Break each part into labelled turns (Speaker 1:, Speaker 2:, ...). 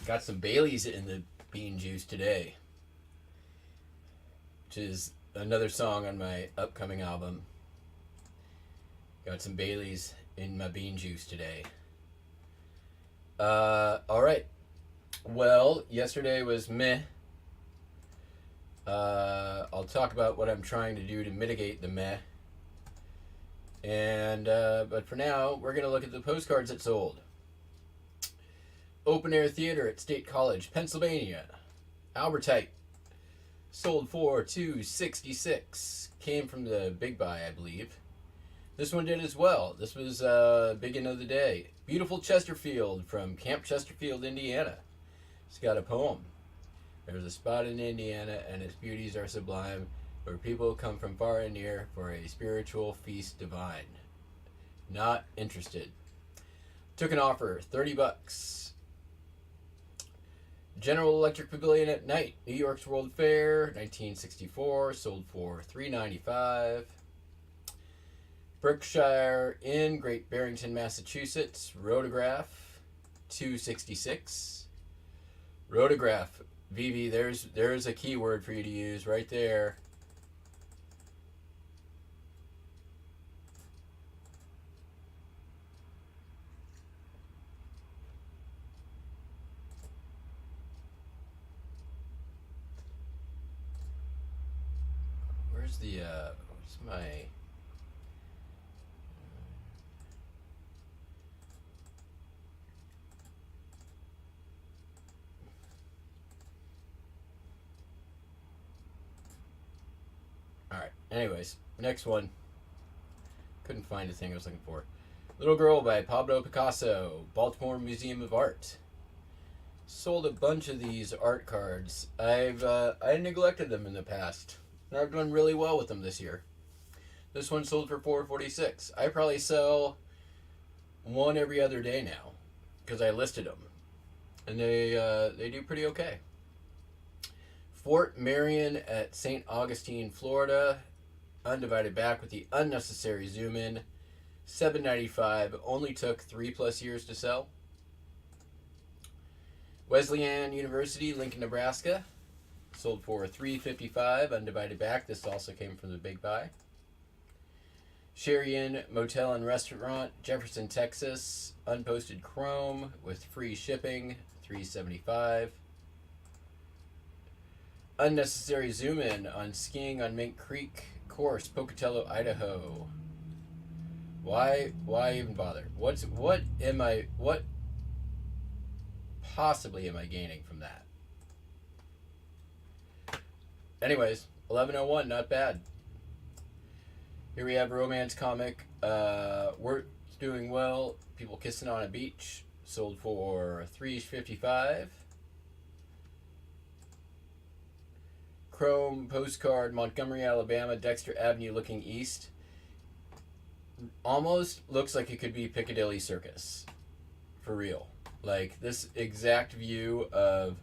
Speaker 1: Got some Baileys in the bean juice today, which is another song on my upcoming album. Got some Baileys in my bean juice today. All right. Well, yesterday was meh. I'll talk about what I'm trying to do to mitigate the meh. And but for now, we're gonna look at the postcards that sold. Open Air Theater at State College, Pennsylvania. Albertite. Sold for $266. Came from the Big Buy, I believe. This one did as well. This was big end of the day. Beautiful Chesterfield from Camp Chesterfield, Indiana. It's got a poem. There's a spot in Indiana, and its beauties are sublime, where people come from far and near for a spiritual feast divine. Not interested. Took an offer, $30. General Electric Pavilion at Night, New York's World Fair, 1964, sold for $395. Berkshire Inn, Great Barrington, Massachusetts, Rotograph, $266. Rotograph, Vivi, there's a keyword for you to use right there. Where's my... Alright, anyways, next one. Couldn't find the thing I was looking for. Little Girl by Pablo Picasso, Baltimore Museum of Art. Sold a bunch of these art cards. I neglected them in the past. And I've done really well with them this year. This one sold for $446. I probably sell one every other day now because I listed them, and they do pretty okay. Fort Marion at St. Augustine, Florida. Undivided back with the unnecessary zoom in. $7.95. Only took 3+ years to sell. Wesleyan University, Lincoln, Nebraska. Sold for $355. Undivided back. This also came from the Big Buy. Sherry Inn Motel and Restaurant, Jefferson, Texas. Unposted chrome with free shipping. $375. Unnecessary zoom in on skiing on Mink Creek course, Pocatello, Idaho. Why even bother? What possibly am I gaining from that? Anyways, 1101, not bad. Here we have a romance comic. We're doing well. People kissing on a beach. Sold for $355. Chrome postcard, Montgomery, Alabama, Dexter Avenue looking east. Almost looks like it could be Piccadilly Circus. For real. Like this exact view of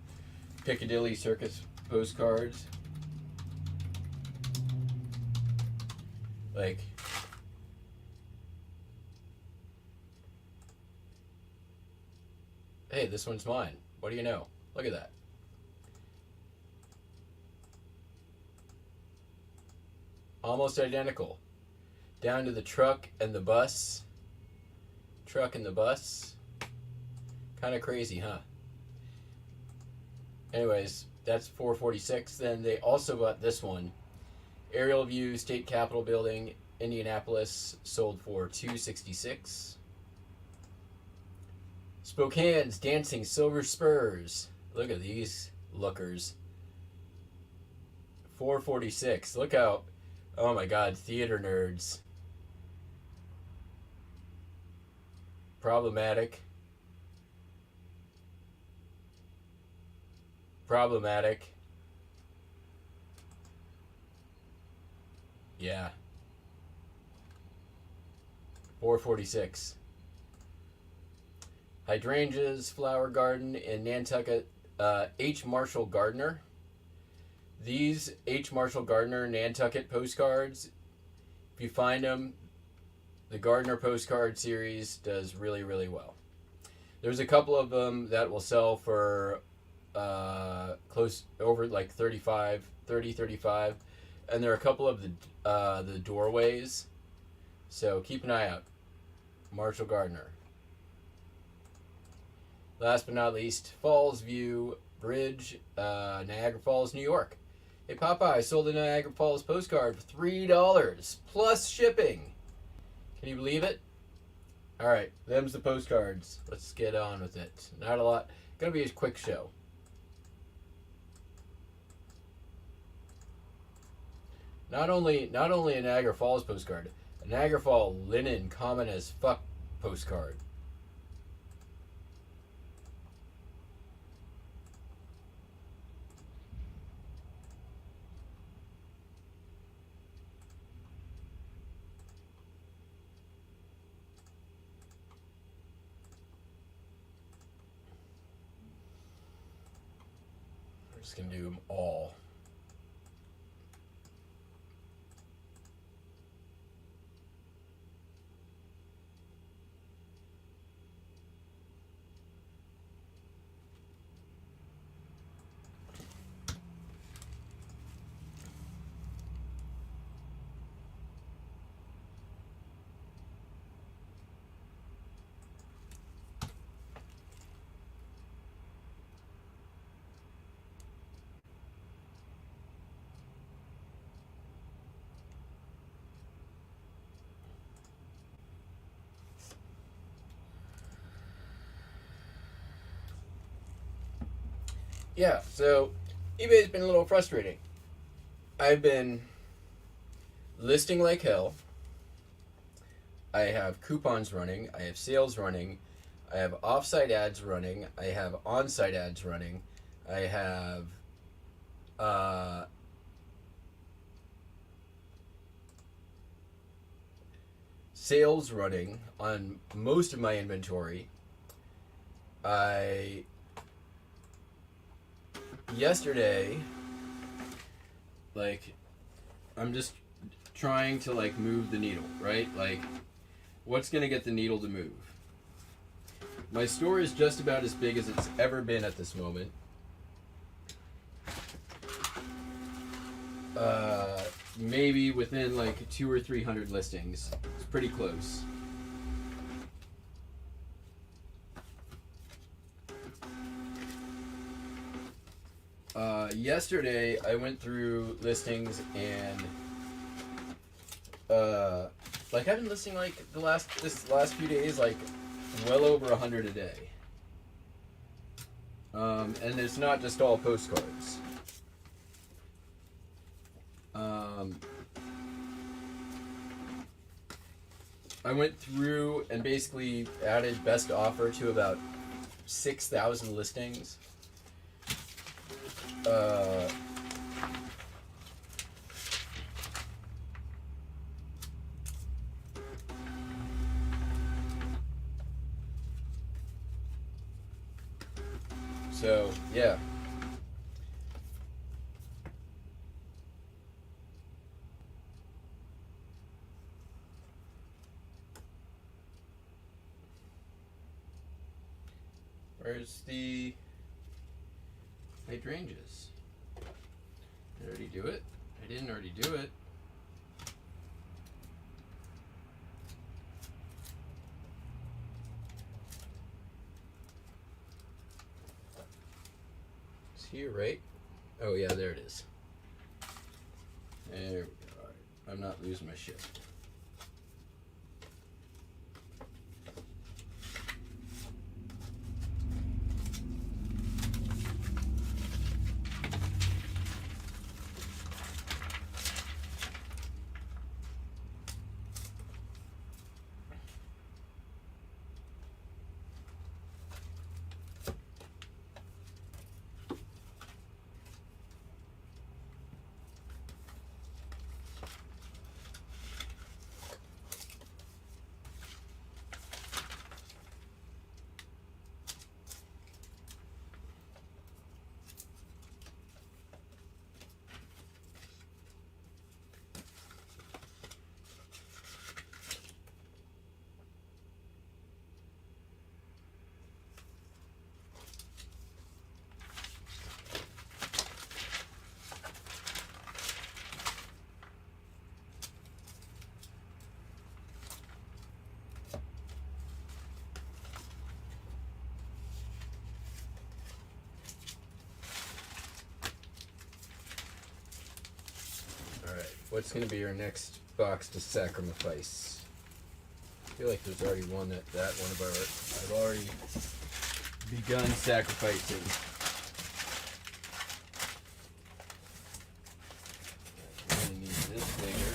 Speaker 1: Piccadilly Circus postcards. Like, hey, this one's mine. What do you know? Look at that. Almost identical. Down to the truck and the bus. Truck and the bus. Kind of crazy, huh? Anyways, that's $446. Then they also bought this one. Aerial view, State Capitol Building, Indianapolis, sold for $266. Spokane's Dancing Silver Spurs. Look at these lookers. $446. Look how, oh my God, theater nerds. Problematic. Yeah. $446. Hydrangeas Flower Garden in Nantucket. H. Marshall Gardner. These H. Marshall Gardner Nantucket postcards, if you find them, the Gardner postcard series does really, really well. There's a couple of them that will sell for close over like 35, and there are a couple of the doorways. So keep an eye out. Marshall Gardner. Last but not least, Falls View Bridge, Niagara Falls, New York. Hey Popeye, sold a Niagara Falls postcard for $3 plus shipping. Can you believe it? Alright, them's the postcards. Let's get on with it. Not a lot. Gonna be a quick show. Not only a Niagara Falls postcard, a Niagara Falls linen common as fuck postcard. We're just gonna do them all. Yeah, so eBay's been a little frustrating. I've been listing like hell. I have coupons running. I have sales running. I have off-site ads running. I have on-site ads running. I have sales running on most of my inventory. Yesterday, like, I'm just trying to like move the needle, right? Like, what's gonna get the needle to move? My store is just about as big as it's ever been at this moment. Maybe within like 200 or 300 listings. It's pretty close. Yesterday I went through listings and like I've been listing like this last few days like well over 100 a day. And it's not just all postcards. I went through and basically added best offer to about 6,000 listings. So, yeah. Where's the hydrangeas? Did I already do it? I didn't already do it. It's here, right? Oh yeah, there it is. There we go. All right. I'm not losing my shit. What's going to be your next box to sacrifice? I feel like there's already one that one of I've already begun sacrificing. We're going to need this later.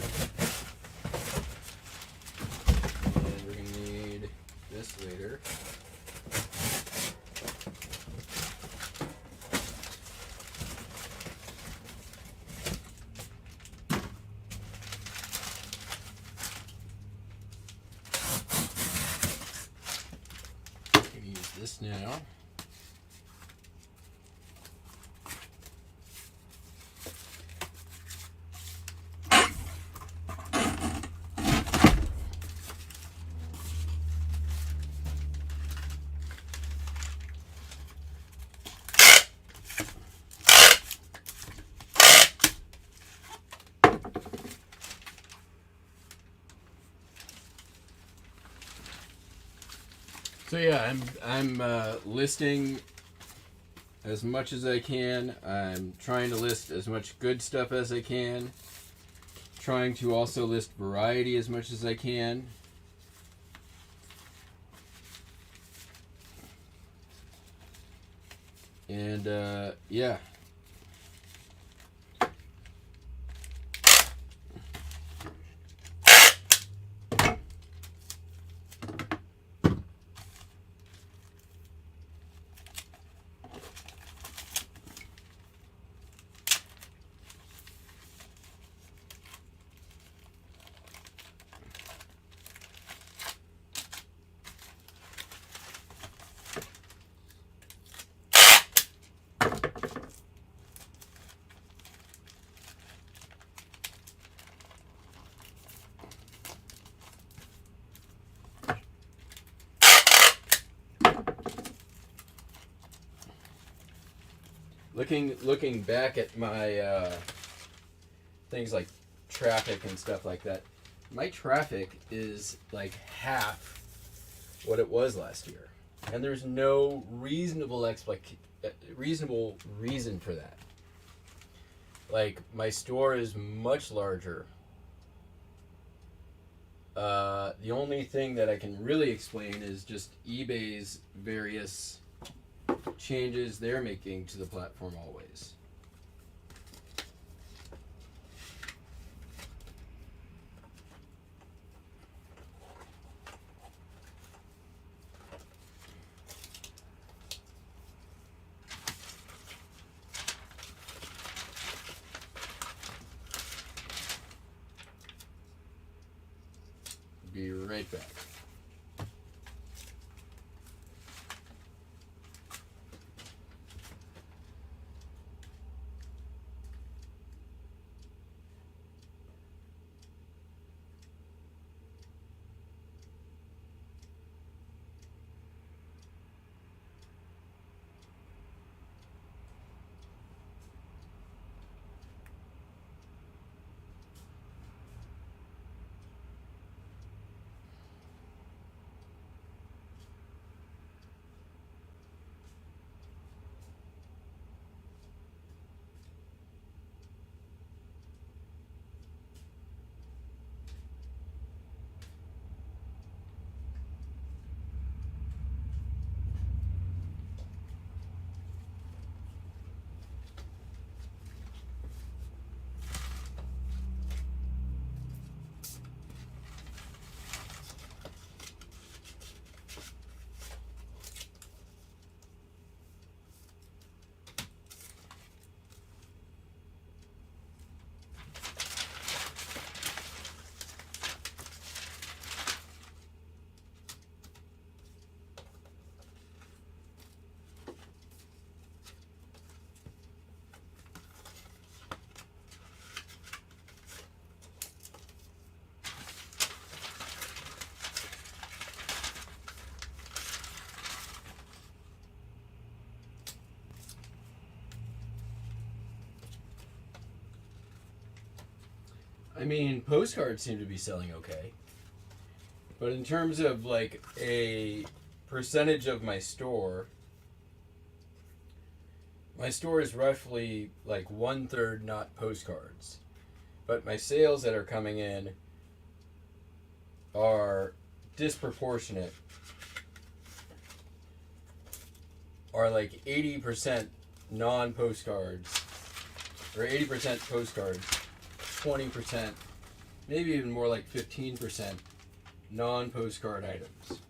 Speaker 1: And we're going to need this later. This now. So yeah, I'm listing as much as I can. I'm trying to list as much good stuff as I can. Trying to also list variety as much as I can. And yeah. Looking back at my things like traffic and stuff like that, my traffic is like half what it was last year, and there's no reasonable reason for that. Like, my store is much larger. The only thing that I can really explain is just eBay's various changes they're making to the platform always. Be right back. I mean, postcards seem to be selling okay. But in terms of like a percentage of my store is roughly like 1/3 not postcards. but my sales that are coming in are disproportionate, are like 80% non-postcards, or 80% postcards, 20%, maybe even more like 15% non-postcard items.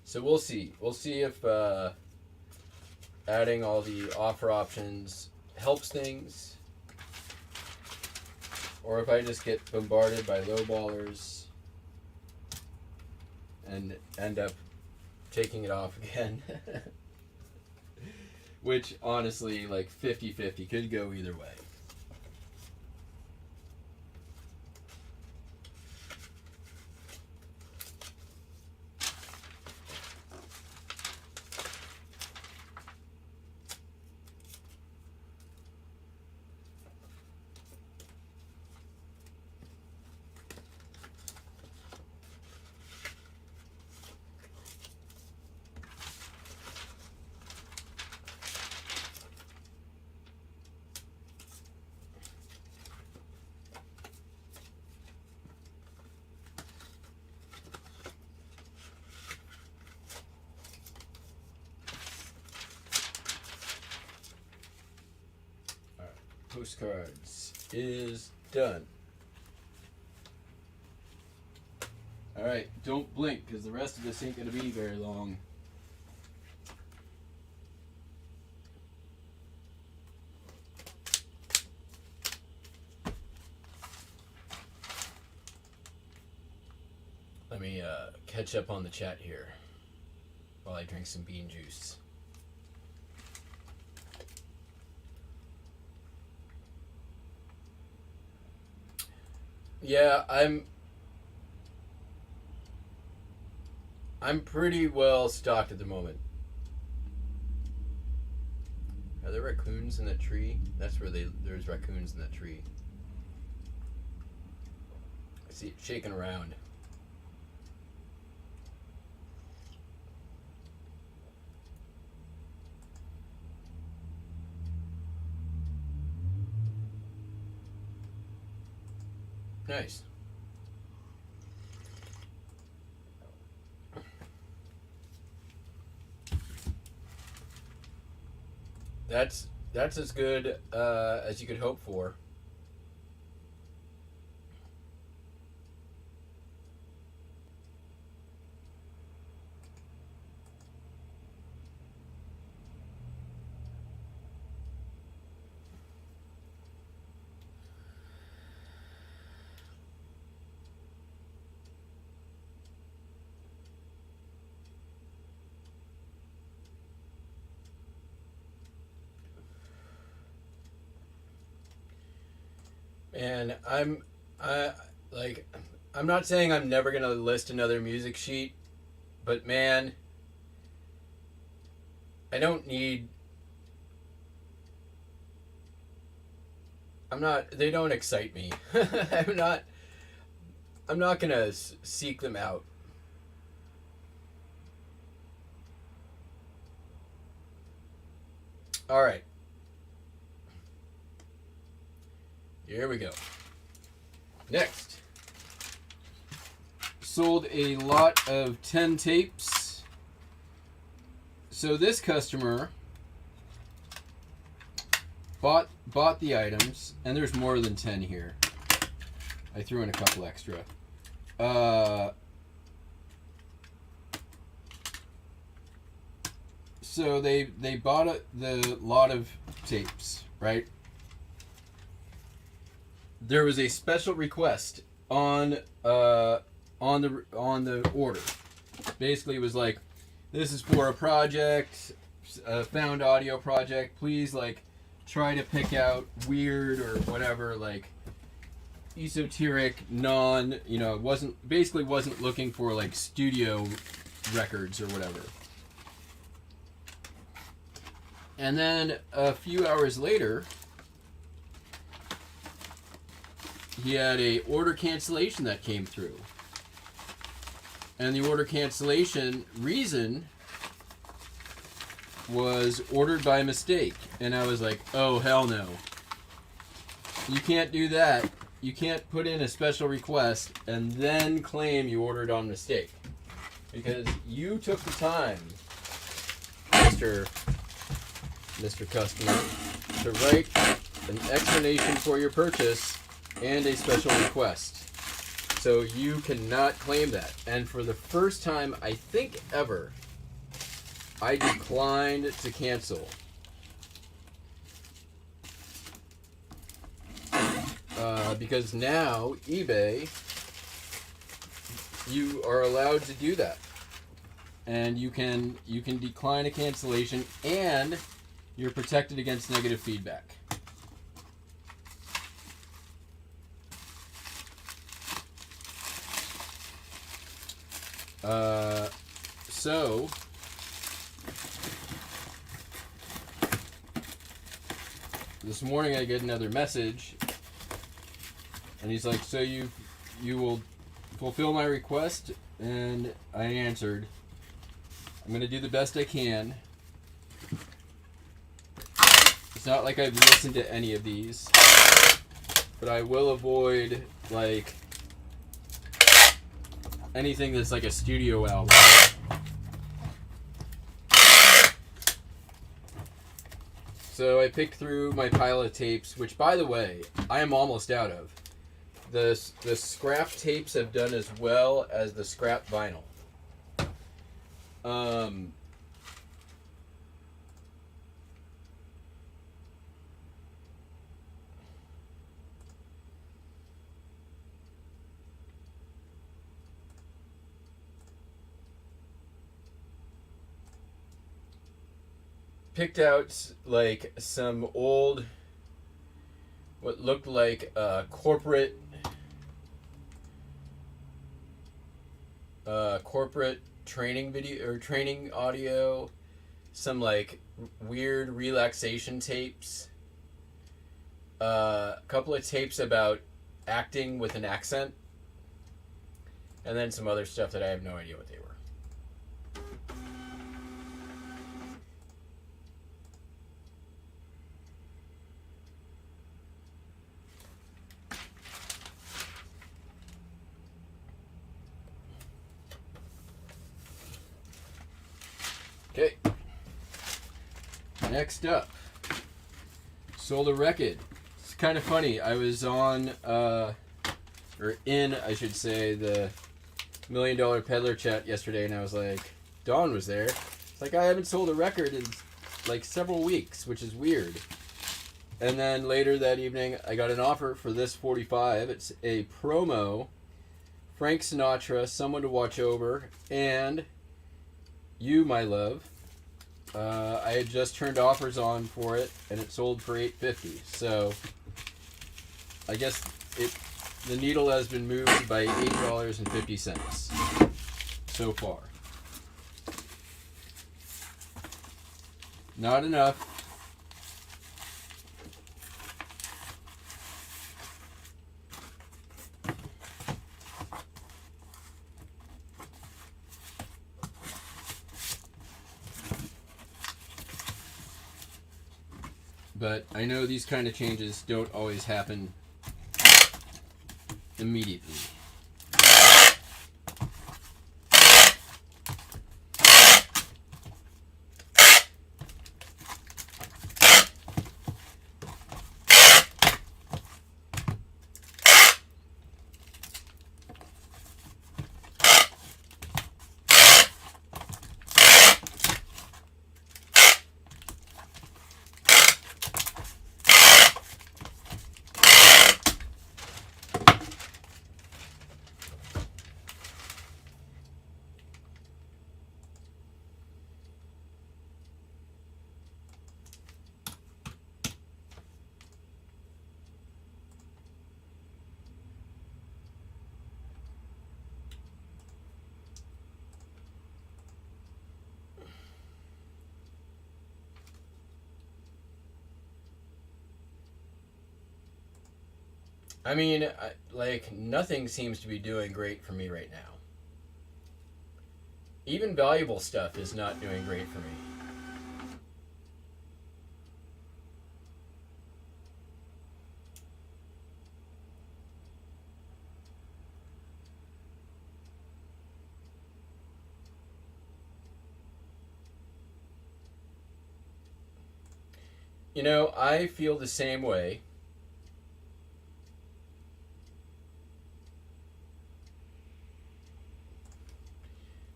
Speaker 1: So we'll see. We'll see if adding all the offer options helps things, or if I just get bombarded by lowballers and end up taking it off again. Which, honestly, like 50-50, could go either way. Postcards is done. Alright, don't blink because the rest of this ain't going to be very long. Let me catch up on the chat here while I drink some bean juice. Yeah, I'm pretty well stocked at the moment. Are there raccoons in that tree? That's where there's raccoons in that tree. I see it shaking around. Nice. That's as good as you could hope for. And I'm not saying I'm never gonna list another music sheet, but man, I don't need. They don't excite me. I'm not gonna seek them out. All right. Here we go. Next. Sold a lot of 10 tapes. So this customer bought the items, and there's more than 10 here. I threw in a couple extra. So they bought the lot of tapes, right? There was a special request on the order. Basically, it was like, this is for a project, a found audio project. Please, like, try to pick out weird or whatever, like, esoteric, wasn't looking for like studio records or whatever. And then a few hours later, he had a order cancellation that came through. And the order cancellation reason was ordered by mistake. And I was like, oh, hell no. You can't do that. You can't put in a special request and then claim you ordered on mistake. Because you took the time, Mr. Customer, to write an explanation for your purchase and a special request. So you cannot claim that. And for the first time, I think ever, I declined to cancel. Because now, eBay, you are allowed to do that. And you can decline a cancellation, and you're protected against negative feedback. So this morning I get another message, and he's like, so you will fulfill my request? And I answered, I'm going to do the best I can. It's not like I've listened to any of these, but I will avoid, like, anything that's like a studio album. So I picked through my pile of tapes, which, by the way, I am almost out of. The scrap tapes have done as well as the scrap vinyl. Picked out like some old, what looked like corporate training video or training audio, some like weird relaxation tapes, a couple of tapes about acting with an accent, and then some other stuff that I have no idea what they were. Okay. Next up, sold a record. It's kind of funny. I was on, or in, I should say, the $1 Million Peddler chat yesterday, and I was like, Dawn was there. It's like, I haven't sold a record in like several weeks, which is weird. And then later that evening, I got an offer for this 45. It's a promo, Frank Sinatra, Someone to Watch Over, and You, My Love. I had just turned offers on for it, and it sold for $8.50. So I guess the needle has been moved by $8.50 so far. Not enough. But I know these kind of changes don't always happen immediately. I mean, like, nothing seems to be doing great for me right now. Even valuable stuff is not doing great for me. You know, I feel the same way.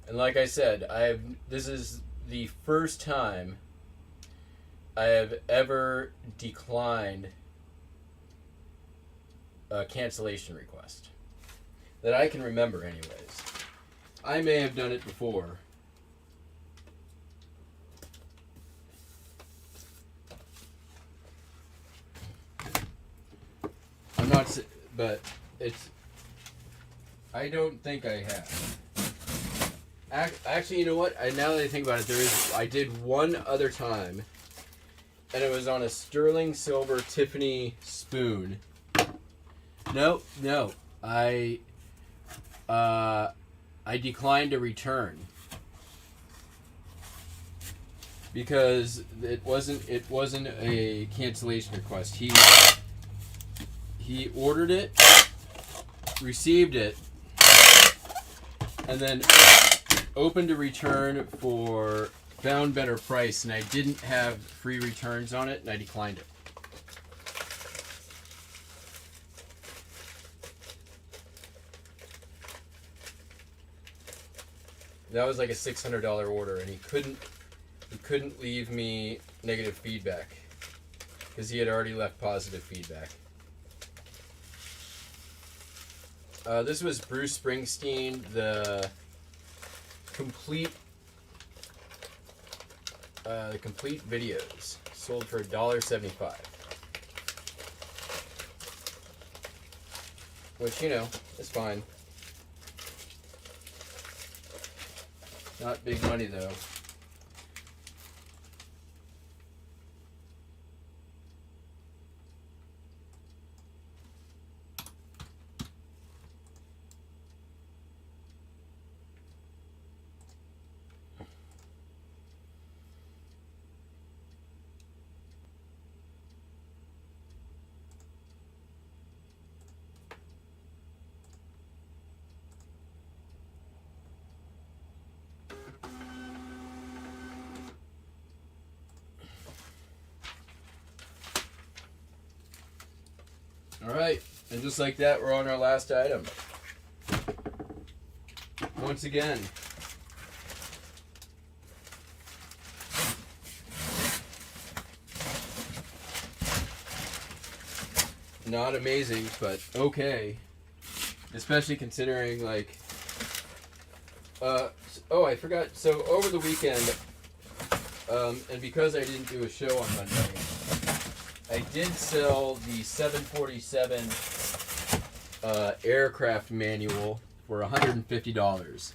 Speaker 1: And like I said, this is the first time I have ever declined a cancellation request. That I can remember, anyways. I may have done it before. I'm not, but it's. I don't think I have. Actually, you know what? Now that I think about it, I did one other time, and it was on a sterling silver Tiffany spoon. No, I declined a return because it wasn't a cancellation request. He ordered it, received it, and then opened a return for found better price, and I didn't have free returns on it, and I declined it. That was like a $600 order, and he couldn't leave me negative feedback because he had already left positive feedback. This was Bruce Springsteen, the complete videos, sold for $1.75, which, you know, is fine. Not big money though. Alright, and just like that, we're on our last item. Once again, not amazing, but okay. Especially considering, like, oh, I forgot, so over the weekend, and because I didn't do a show on Monday, I did sell the 747 aircraft manual for $150,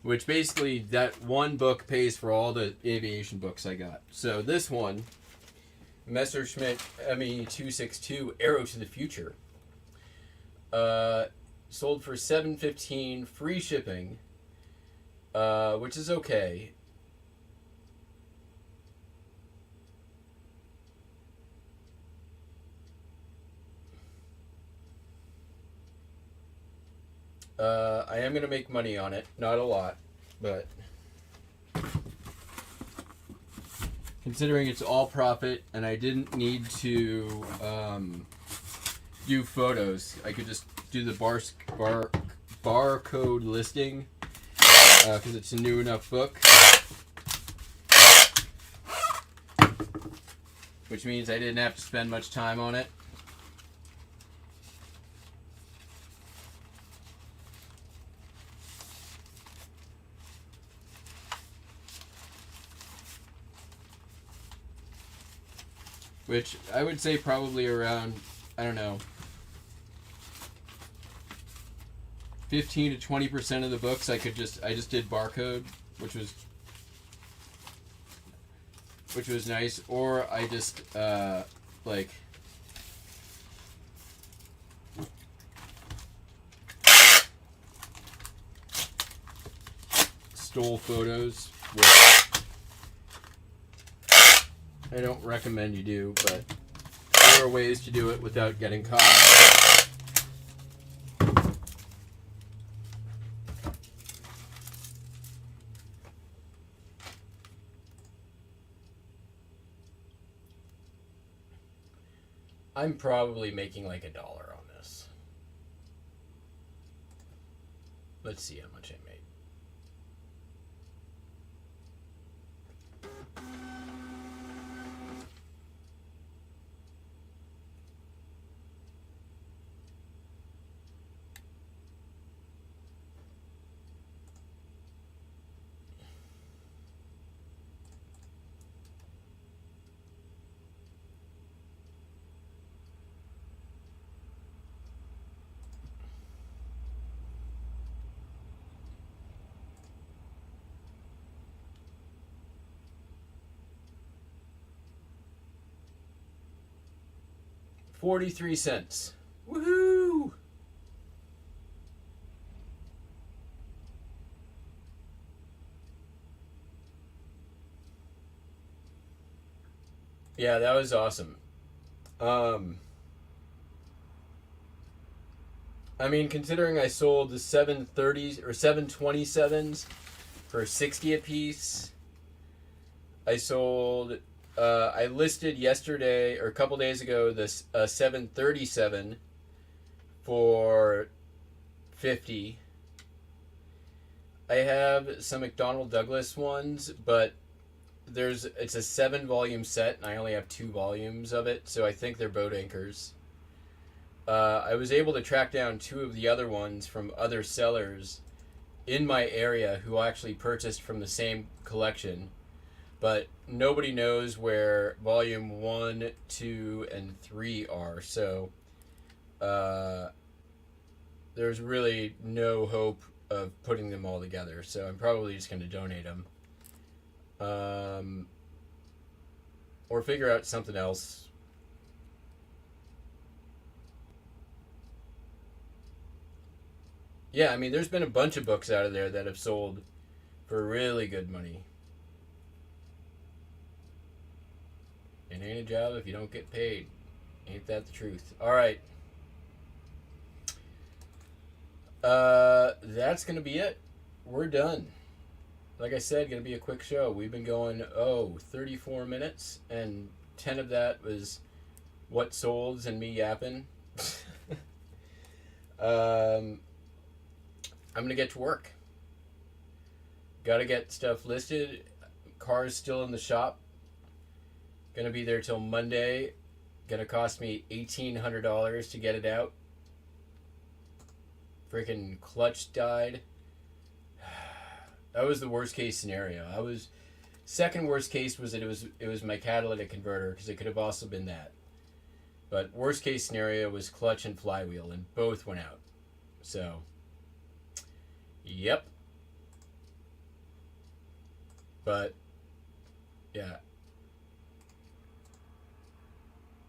Speaker 1: which basically that one book pays for all the aviation books I got. So this one, Messerschmitt ME-262 Arrow to the Future, sold for $715, free shipping, which is okay. I am going to make money on it. Not a lot, but considering it's all profit and I didn't need to do photos, I could just do the barcode listing because it's a new enough book. Which means I didn't have to spend much time on it. Which I would say probably around, I don't know, 15 to 20% of the books I just did barcode, which was nice, or I just like stole photos, which I don't recommend you do, but there are ways to do it without getting caught. I'm probably making like $1 on this. Let's see how much I made. $0.43. Woohoo! Yeah, that was awesome. I mean, considering I sold the 730s or 727s for 60 a piece, I listed yesterday or a couple days ago this 737 for 50. I have some McDonnell Douglas ones, but it's a 7 volume set and I only have 2 volumes of it, so I think they're boat anchors. I was able to track down 2 of the other ones from other sellers in my area who actually purchased from the same collection, but nobody knows where volume 1, 2, and 3 are, so there's really no hope of putting them all together, so I'm probably just going to donate them. Or figure out something else. Yeah, I mean, there's been a bunch of books out of there that have sold for really good money. It ain't a job if you don't get paid. Ain't that the truth? All right. That's going to be it. We're done. Like I said, going to be a quick show. We've been going, 34 minutes, and 10 of that was what solds and me yapping. I'm going to get to work. Got to get stuff listed. Car's still in the shop. Going to be there till Monday. Going to cost me $1,800 to get it out. Freaking clutch died. That was the worst case scenario. Second worst case was that it was my catalytic converter, because it could have also been that. But worst case scenario was clutch and flywheel, and both went out. So, yep. But yeah,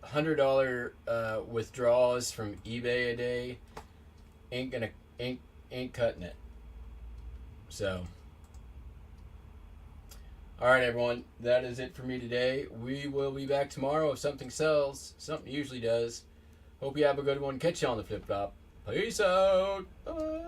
Speaker 1: $100 withdrawals from eBay a day ain't cutting it. So, all right, everyone, that is it for me today. We will be back tomorrow if something sells. Something usually does. Hope you have a good one. Catch you on the flip flop. Peace out. Bye.